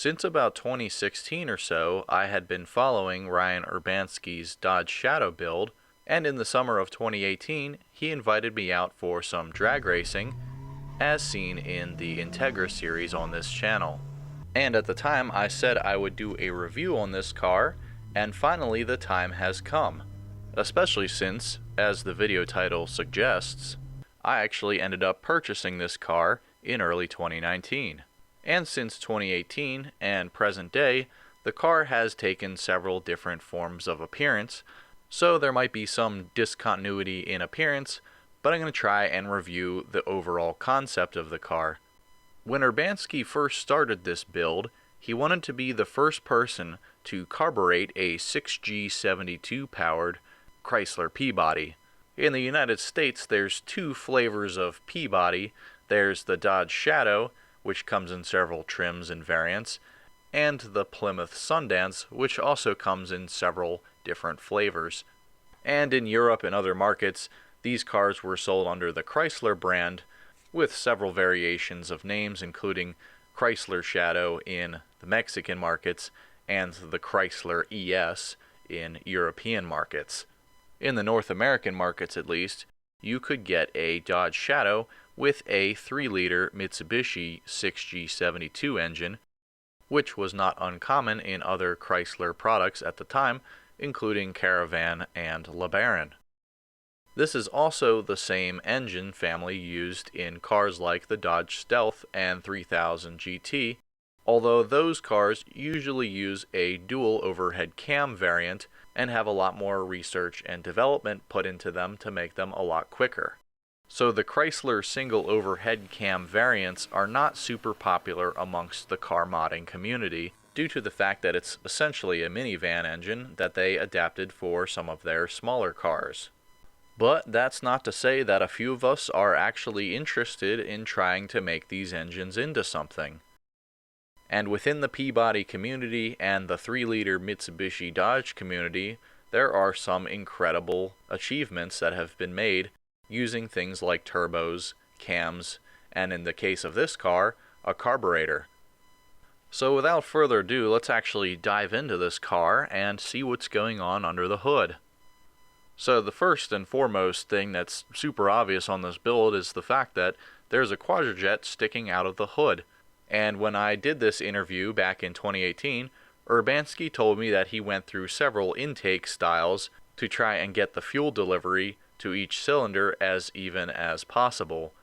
Since about 2016 or so, I had been following Ryan Urbanski's Dodge Shadow build, and in the summer of 2018, he invited me out for some drag racing, as seen in the Integra series on this channel. And at the time, I said I would do a review on this car, and finally the time has come. Especially since, as the video title suggests, I actually ended up purchasing this car in early 2019. And since 2018 and present day, the car has taken several different forms of appearance, so there might be some discontinuity in appearance, but I'm going to try and review the overall concept of the car. When Urbanski first started this build, he wanted to be the first person to carburate a 6G72 powered Chrysler P-Body. In the United States, there's two flavors of P-Body. There's the Dodge Shadow, which comes in several trims and variants, and the Plymouth Sundance, which also comes in several different flavors. And in Europe and other markets, these cars were sold under the Chrysler brand, with several variations of names, including Chrysler Shadow in the Mexican markets, and the Chrysler ES in European markets. In the North American markets, at least, you could get a Dodge Shadow with a 3-liter Mitsubishi 6G72 engine, which was not uncommon in other Chrysler products at the time, including Caravan and LeBaron. This is also the same engine family used in cars like the Dodge Stealth and 3000 GT, although those cars usually use a dual overhead cam variant and have a lot more research and development put into them to make them a lot quicker. So the Chrysler single overhead cam variants are not super popular amongst the car modding community due to the fact that it's essentially a minivan engine that they adapted for some of their smaller cars. But that's not to say that a few of us are actually interested in trying to make these engines into something. And within the P-Body community and the 3-liter Mitsubishi Dodge community, there are some incredible achievements that have been made using things like turbos, cams, and in the case of this car, a carburetor. So without further ado, let's actually dive into this car and see what's going on under the hood. So the first and foremost thing that's super obvious on this build is the fact that there's a Quadrajet sticking out of the hood. And when I did this interview back in 2018, Urbanski told me that he went through several intake styles to try and get the fuel delivery to each cylinder as even as possible.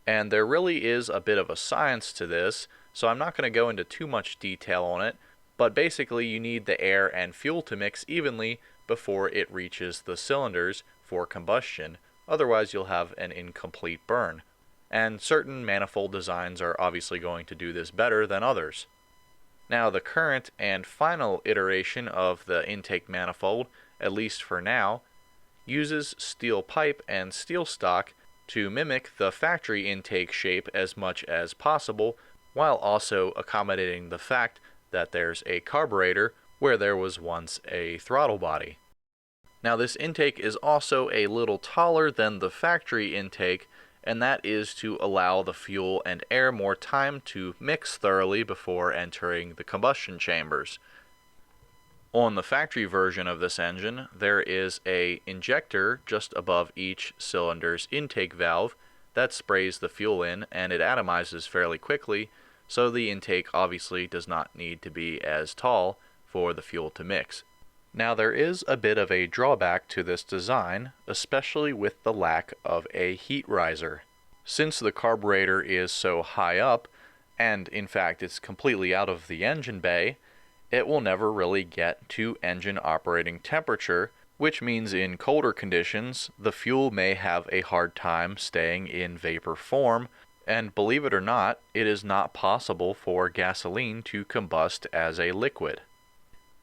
And there really is a bit of a science to this, so I'm not going to go into too much detail on it, but basically you need the air and fuel to mix evenly before it reaches the cylinders for combustion, otherwise you'll have an incomplete burn. And certain manifold designs are obviously going to do this better than others. Now the current and final iteration of the intake manifold, at least for now, uses steel pipe and steel stock to mimic the factory intake shape as much as possible, while also accommodating the fact that there's a carburetor where there was once a throttle body. Now this intake is also a little taller than the factory intake, and that is to allow the fuel and air more time to mix thoroughly before entering the combustion chambers. On the factory version of this engine, there is an injector just above each cylinder's intake valve that sprays the fuel in, and it atomizes fairly quickly, so the intake obviously does not need to be as tall for the fuel to mix. Now there is a bit of a drawback to this design, especially with the lack of a heat riser. Since the carburetor is so high up, and in fact it's completely out of the engine bay, it will never really get to engine operating temperature, which means in colder conditions, the fuel may have a hard time staying in vapor form, and believe it or not, it is not possible for gasoline to combust as a liquid.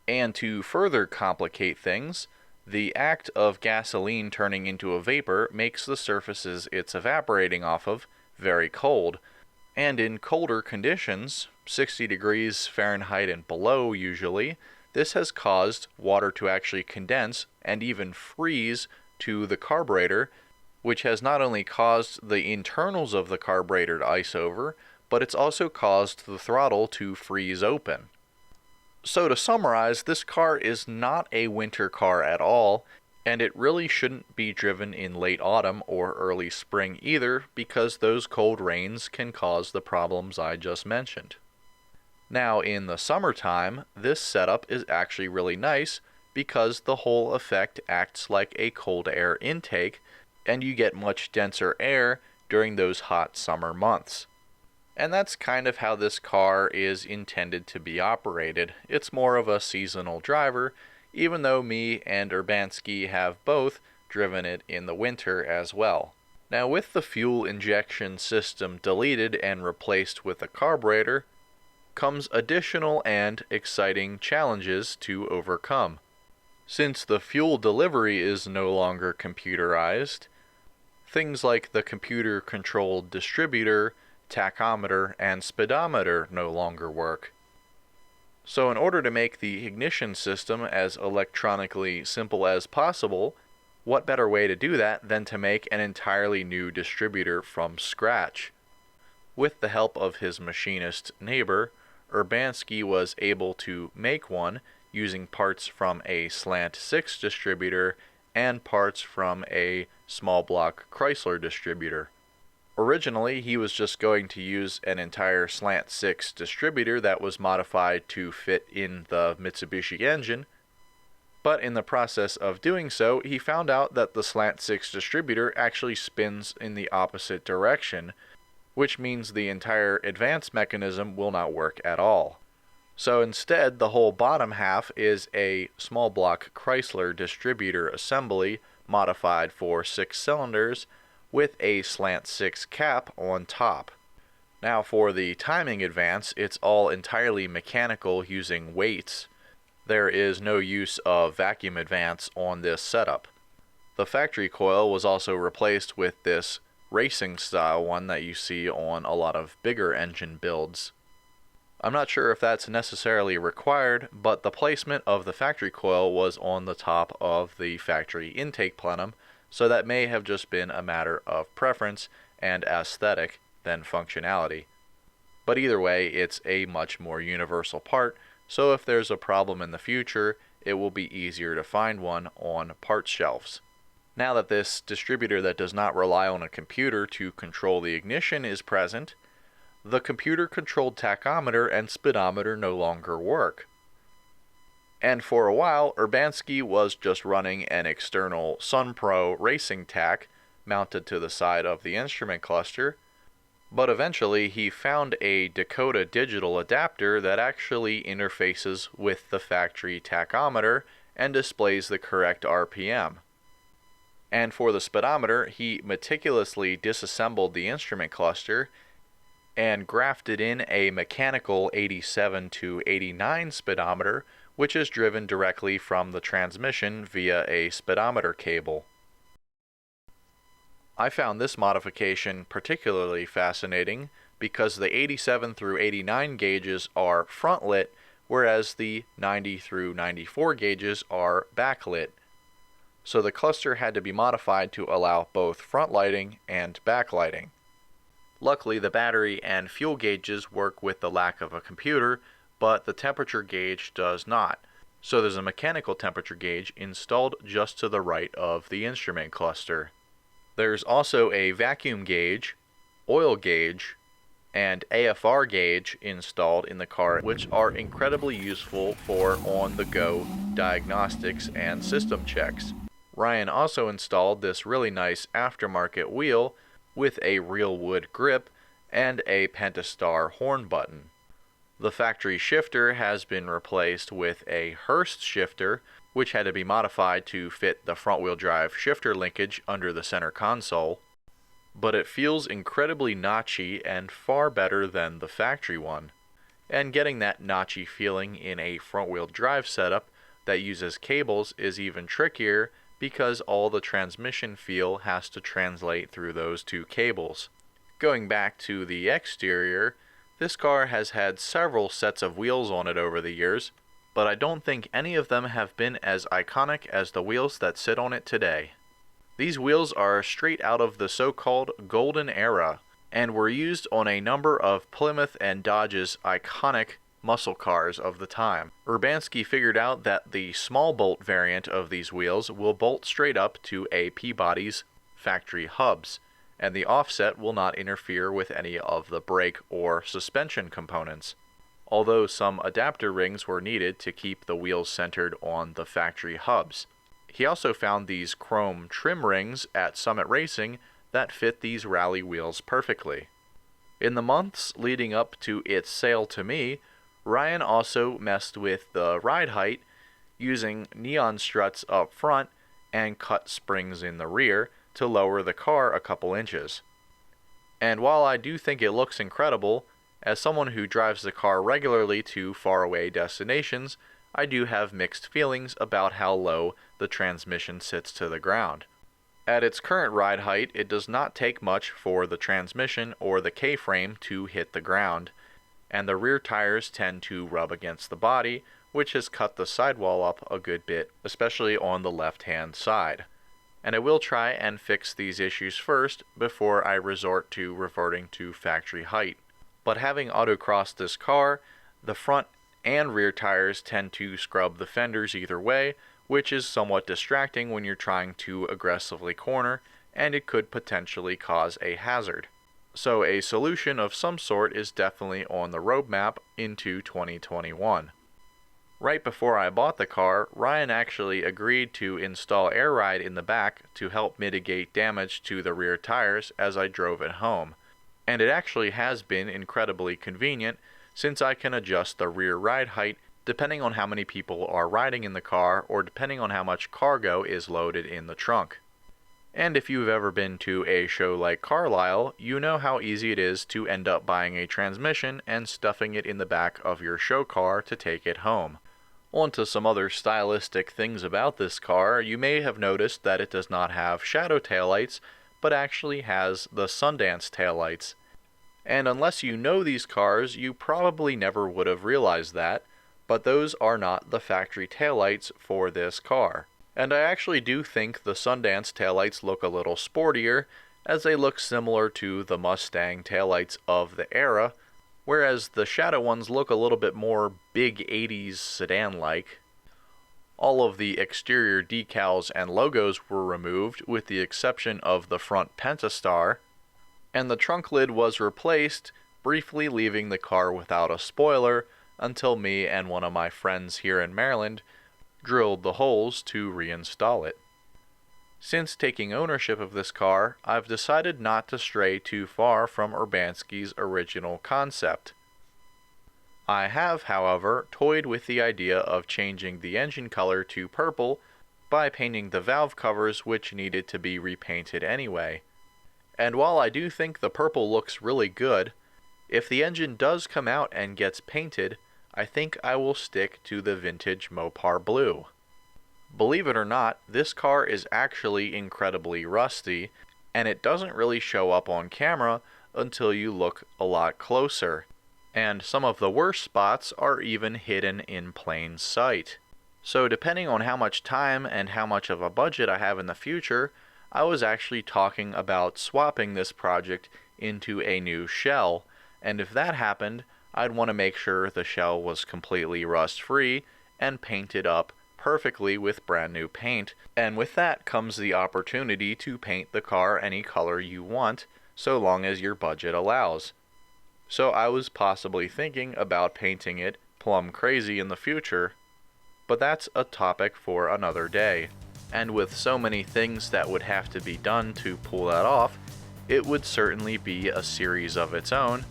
And to further complicate things, the act of gasoline turning into a vapor makes the surfaces it's evaporating off of very cold. And in colder conditions, 60 degrees Fahrenheit and below usually, this has caused water to actually condense and even freeze to the carburetor, which has not only caused the internals of the carburetor to ice over, but it's also caused the throttle to freeze open. So to summarize, this car is not a winter car at all, and it really shouldn't be driven in late autumn or early spring either, because those cold rains can cause the problems I just mentioned. Now in the summertime, this setup is actually really nice because the whole effect acts like a cold air intake, and you get much denser air during those hot summer months. And that's kind of how this car is intended to be operated. It's more of a seasonal driver, even though me and Urbanski have both driven it in the winter as well. Now with the fuel injection system deleted and replaced with a carburetor, comes additional and exciting challenges to overcome. Since the fuel delivery is no longer computerized, things like the computer-controlled distributor, tachometer, and speedometer no longer work. So in order to make the ignition system as electronically simple as possible, what better way to do that than to make an entirely new distributor from scratch? With the help of his machinist neighbor, Urbanski was able to make one using parts from a slant 6 distributor and parts from a small block Chrysler distributor. Originally, he was just going to use an entire slant 6 distributor that was modified to fit in the Mitsubishi engine, but in the process of doing so, he found out that the slant 6 distributor actually spins in the opposite direction, which means the entire advance mechanism will not work at all. So instead, the whole bottom half is a small block Chrysler distributor assembly modified for 6 cylinders with a slant 6 cap on top. Now for the timing advance, it's all entirely mechanical using weights. There is no use of vacuum advance on this setup. The factory coil was also replaced with this racing style one that you see on a lot of bigger engine builds. I'm not sure if that's necessarily required, but the placement of the factory coil was on the top of the factory intake plenum, so that may have just been a matter of preference and aesthetic than functionality. But either way, it's a much more universal part, so if there's a problem in the future, it will be easier to find one on parts shelves. Now that this distributor that does not rely on a computer to control the ignition is present, the computer-controlled tachometer and speedometer no longer work. And for a while, Urbanski was just running an external SunPro racing tach mounted to the side of the instrument cluster, but eventually he found a Dakota digital adapter that actually interfaces with the factory tachometer and displays the correct RPM. And for the speedometer, he meticulously disassembled the instrument cluster and grafted in a mechanical 87 to 89 speedometer, which is driven directly from the transmission via a speedometer cable. I found this modification particularly fascinating because the 87 through 89 gauges are front lit, whereas the 90 through 94 gauges are backlit. So the cluster had to be modified to allow both front lighting and backlighting. Luckily, the battery and fuel gauges work with the lack of a computer, but the temperature gauge does not. So there's a mechanical temperature gauge installed just to the right of the instrument cluster. There's also a vacuum gauge, oil gauge, and AFR gauge installed in the car, which are incredibly useful for on-the-go diagnostics and system checks. Ryan also installed this really nice aftermarket wheel with a real wood grip and a Pentastar horn button. The factory shifter has been replaced with a Hurst shifter, which had to be modified to fit the front-wheel drive shifter linkage under the center console, but it feels incredibly notchy and far better than the factory one. And getting that notchy feeling in a front-wheel drive setup that uses cables is even trickier because all the transmission feel has to translate through those two cables. Going back to the exterior, this car has had several sets of wheels on it over the years, but I don't think any of them have been as iconic as the wheels that sit on it today. These wheels are straight out of the so-called golden era. and were used on a number of Plymouth and Dodge's iconic muscle cars of the time. Urbanski figured out that the small bolt variant of these wheels will bolt straight up to a Peabody's factory hubs, and the offset will not interfere with any of the brake or suspension components, although some adapter rings were needed to keep the wheels centered on the factory hubs. He also found these chrome trim rings at Summit Racing that fit these rally wheels perfectly. In the months leading up to its sale to me, Ryan also messed with the ride height using neon struts up front and cut springs in the rear to lower the car a couple inches. And while I do think it looks incredible, as someone who drives the car regularly to faraway destinations, I do have mixed feelings about how low the transmission sits to the ground. At its current ride height, it does not take much for the transmission or the K-frame to hit the ground, and the rear tires tend to rub against the body, which has cut the sidewall up a good bit, especially on the left-hand side. And I will try and fix these issues first before I resort to reverting to factory height. But having autocrossed this car, the front and rear tires tend to scrub the fenders either way, which is somewhat distracting when you're trying to aggressively corner, and it could potentially cause a hazard. So a solution of some sort is definitely on the roadmap into 2021. Right before I bought the car, Ryan actually agreed to install air ride in the back to help mitigate damage to the rear tires as I drove it home. And it actually has been incredibly convenient, since I can adjust the rear ride height depending on how many people are riding in the car or depending on how much cargo is loaded in the trunk. And if you've ever been to a show like Carlisle, you know how easy it is to end up buying a transmission and stuffing it in the back of your show car to take it home. On to some other stylistic things about this car. You may have noticed that it does not have shadow taillights, but actually has the Sundance taillights. And unless you know these cars, you probably never would have realized that, but those are not the factory taillights for this car. And I actually do think the Sundance taillights look a little sportier, as they look similar to the Mustang taillights of the era, whereas the Shadow ones look a little bit more big 80s sedan-like. All of the exterior decals and logos were removed, with the exception of the front Pentastar, and the trunk lid was replaced, briefly leaving the car without a spoiler until me and one of my friends here in Maryland drilled the holes to reinstall it. Since taking ownership of this car, I've decided not to stray too far from Urbanski's original concept. I have, however, toyed with the idea of changing the engine color to purple by painting the valve covers, which needed to be repainted anyway. And while I do think the purple looks really good, if the engine does come out and gets painted, I think I will stick to the vintage Mopar blue. Believe it or not, this car is actually incredibly rusty, and it doesn't really show up on camera until you look a lot closer, and some of the worst spots are even hidden in plain sight. So depending on how much time and how much of a budget I have in the future, I was actually talking about swapping this project into a new shell, and if that happened, I'd want to make sure the shell was completely rust-free and painted up perfectly with brand new paint, and with that comes the opportunity to paint the car any color you want, so long as your budget allows. So I was possibly thinking about painting it plum crazy in the future, but that's a topic for another day. And with so many things that would have to be done to pull that off, it would certainly be a series of its own,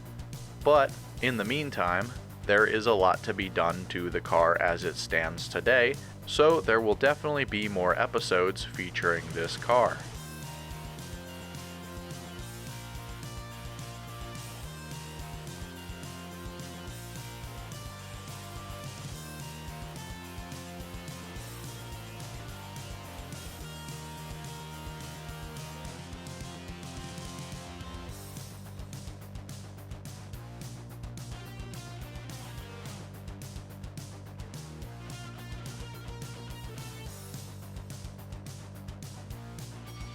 but in the meantime, there is a lot to be done to the car as it stands today, so there will definitely be more episodes featuring this car.